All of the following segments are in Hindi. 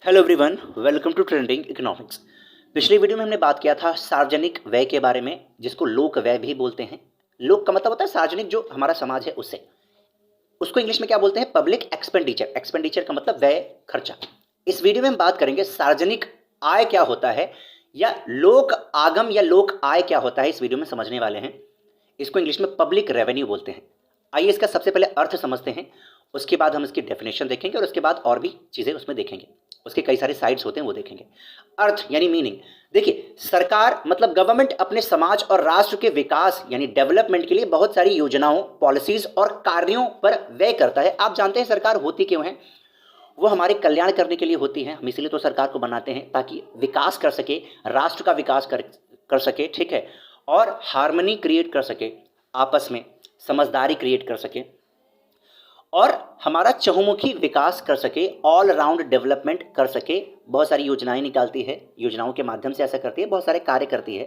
Hello everyone, welcome to trending economics. पिछले वीडियो में हमने बात किया था सार्वजनिक व्यय के बारे में, जिसको लोक व्यय भी बोलते हैं। लोक का मतलब होता है सार्वजनिक, जो हमारा समाज है उससे। उसको इंग्लिश में क्या बोलते हैं? Public expenditure. एक्सपेंडिचर का मतलब व्यय, खर्चा। इस वीडियो में हम बात करेंगे सार्वजनिक आय क्या होता है, या लोक आगम या लोक आय क्या होता है। इस वीडियो में समझने वाले हैं। इसको इंग्लिश में पब्लिक रेवेन्यू बोलते हैं। आइए इसका सबसे पहले अर्थ समझते हैं, उसके बाद हम इसकी डेफिनेशन देखेंगे और उसके बाद और भी चीज़ें उसमें देखेंगे। उसके कई सारे साइड्स होते हैं, वो देखेंगे। अर्थ यानी मीनिंग। देखिए, सरकार मतलब गवर्नमेंट अपने समाज और राष्ट्र के विकास यानी डेवलपमेंट के लिए बहुत सारी योजनाओं, पॉलिसीज और कार्यों पर व्यय करता है। आप जानते हैं सरकार होती क्यों है? वो हमारे कल्याण करने के लिए होती है। हम इसीलिए तो सरकार को बनाते हैं, ताकि विकास कर सके, राष्ट्र का विकास कर सके, ठीक है, और हार्मनी क्रिएट कर सके, आपस में समझदारी क्रिएट कर सके, और हमारा चहुमुखी विकास कर सके, ऑल राउंड डेवलपमेंट कर सके। बहुत सारी योजनाएं निकालती है, योजनाओं के माध्यम से ऐसा करती है, बहुत सारे कार्य करती है,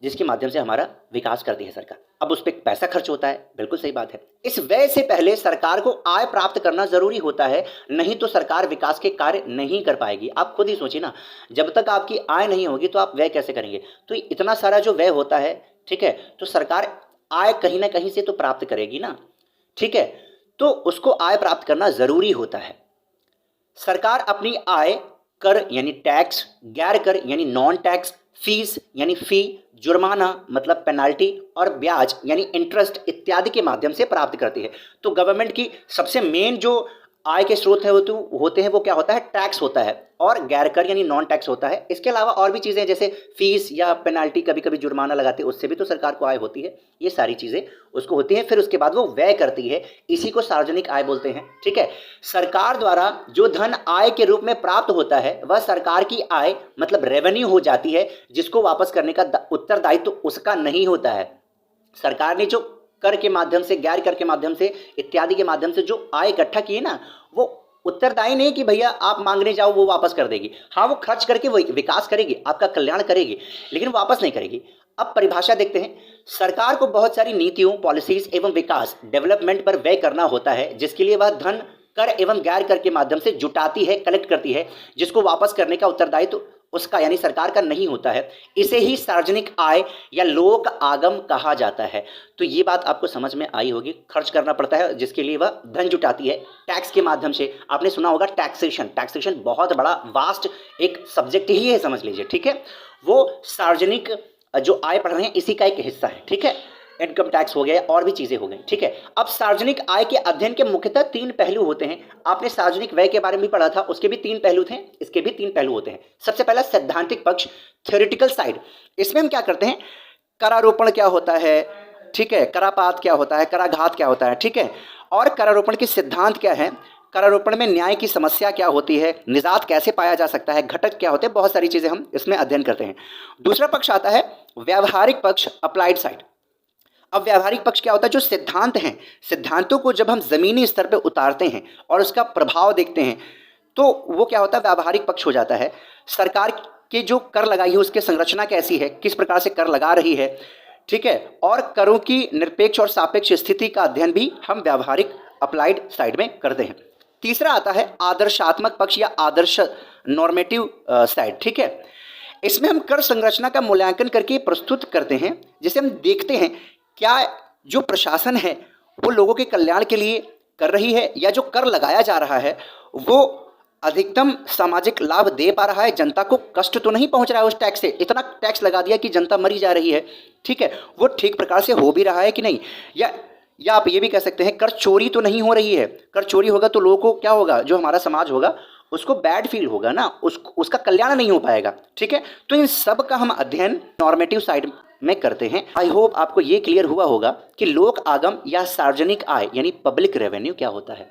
जिसके माध्यम से हमारा विकास करती है सरकार। अब उस पर पैसा खर्च होता है, बिल्कुल सही बात है। इस व्यय से पहले सरकार को आय प्राप्त करना जरूरी होता है, नहीं तो सरकार विकास के कार्य नहीं कर पाएगी। आप खुद ही सोचिए ना, जब तक आपकी आय नहीं होगी तो आप व्यय कैसे करेंगे? तो इतना सारा जो व्यय होता है, ठीक है, तो सरकार आय कहीं ना कहीं से तो प्राप्त करेगी ना, ठीक है, तो उसको आय प्राप्त करना जरूरी होता है। सरकार अपनी आय कर यानी टैक्स, गैर कर यानी नॉन टैक्स, फीस यानी फी, जुर्माना मतलब पेनाल्टी, और ब्याज यानी इंटरेस्ट इत्यादि के माध्यम से प्राप्त करती है। तो गवर्नमेंट की सबसे मेन जो आय के स्रोत है वो क्या होता है? टैक्स होता है, और गैर कर यानी नॉन टैक्स होता है। इसके अलावा और भी चीज़ें जैसे फीस या पेनाल्टी, कभी कभी जुर्माना लगाते हैं, उससे भी तो सरकार को आय होती है। ये सारी चीज़ें उसको होती हैं। फिर उसके बाद वो व्यय करती है, इसी को सार्वजनिक आय बोलते हैं, ठीक है। सरकार द्वारा जो धन आय के रूप में प्राप्त होता है, वह सरकार की आय मतलब रेवेन्यू हो जाती है, जिसको वापस करने का उत्तरदायित्व उसका नहीं होता है। सरकार ने जो कर के माध्यम से, गैर कर के माध्यम से, इत्यादि के माध्यम से जो आय इकट्ठा की है ना, वो उत्तरदायी नहीं कि भैया आप मांगने जाओ वो वापस कर देगी। हाँ, वो खर्च करके वो विकास करेगी, आपका कल्याण करेगी, लेकिन वापस नहीं करेगी। अब परिभाषा देखते हैं। सरकार को बहुत सारी नीतियों, पॉलिसीज एवं विकास, डेवलपमेंट पर व्यय करना होता है, जिसके लिए वह धन कर एवं गैर कर के माध्यम से जुटाती है, कलेक्ट करती है, जिसको वापस करने का उत्तरदायित्व उसका यानी सरकार का नहीं होता है। इसे ही सार्वजनिक आय या लोक आगम कहा जाता है। तो ये बात आपको समझ में आई होगी। खर्च करना पड़ता है, जिसके लिए वह धन जुटाती है टैक्स के माध्यम से। आपने सुना होगा टैक्सेशन। टैक्सेशन बहुत बड़ा वास्ट एक सब्जेक्ट ही है, समझ लीजिए, ठीक है। वो सार्वजनिक जो आय पढ़ रहे हैं इसी का एक हिस्सा है, ठीक है। इनकम टैक्स हो गया और भी चीजें हो गई, ठीक है। अब सार्वजनिक आय के अध्ययन के मुख्यतः 3 पहलू होते हैं। आपने सार्वजनिक व्यय के बारे में भी पढ़ा था, उसके भी 3 पहलू थे, इसके भी 3 पहलू होते हैं। सबसे पहला सैद्धांतिक पक्ष, थ्योरेटिकल साइड। इसमें हम क्या करते हैं? करारोपण क्या होता है, ठीक है, करापात क्या होता है, कराघात क्या होता है, ठीक है, और करारोपण के सिद्धांत क्या है, करारोपण में न्याय की समस्या क्या होती है, निजात कैसे पाया जा सकता है, घटक क्या होते हैं, बहुत सारी चीजें हम इसमें अध्ययन करते हैं। दूसरा पक्ष आता है व्यावहारिक पक्ष, अप्लाइड साइड। अब व्यावहारिक पक्ष क्या होता है? जो सिद्धांत हैं, सिद्धांतों को जब हम जमीनी स्तर पर उतारते हैं और उसका प्रभाव देखते हैं, तो वो क्या होता है? व्यावहारिक पक्ष हो जाता है। सरकार के जो कर लगाई है उसकी संरचना कैसी है, किस प्रकार से कर लगा रही है, ठीक है, और करों की निरपेक्ष और सापेक्ष स्थिति का अध्ययन भी हम व्यावहारिक अप्लाइड साइड में करते हैं। तीसरा आता है आदर्शात्मक पक्ष या आदर्श नॉर्मेटिव साइड, ठीक है। इसमें हम कर संरचना का मूल्यांकन करके प्रस्तुत करते हैं, जिसे हम देखते हैं क्या जो प्रशासन है वो लोगों के कल्याण के लिए कर रही है, या जो कर लगाया जा रहा है वो अधिकतम सामाजिक लाभ दे पा रहा है, जनता को कष्ट तो नहीं पहुंच रहा है उस टैक्स से। इतना टैक्स लगा दिया कि जनता मरी जा रही है, ठीक है, वो ठीक प्रकार से हो भी रहा है कि नहीं, या आप ये भी कह सकते हैं कर चोरी तो नहीं हो रही है। कर चोरी होगा तो लोगों को क्या होगा? जो हमारा समाज होगा उसको बैड फील होगा ना, उसका कल्याण नहीं हो पाएगा, ठीक है। तो इन सब का हम अध्ययन नॉर्मेटिव साइड में करते हैं। आई होप आपको ये क्लियर हुआ होगा कि लोक आगम या सार्वजनिक आय यानी पब्लिक रेवेन्यू क्या होता है।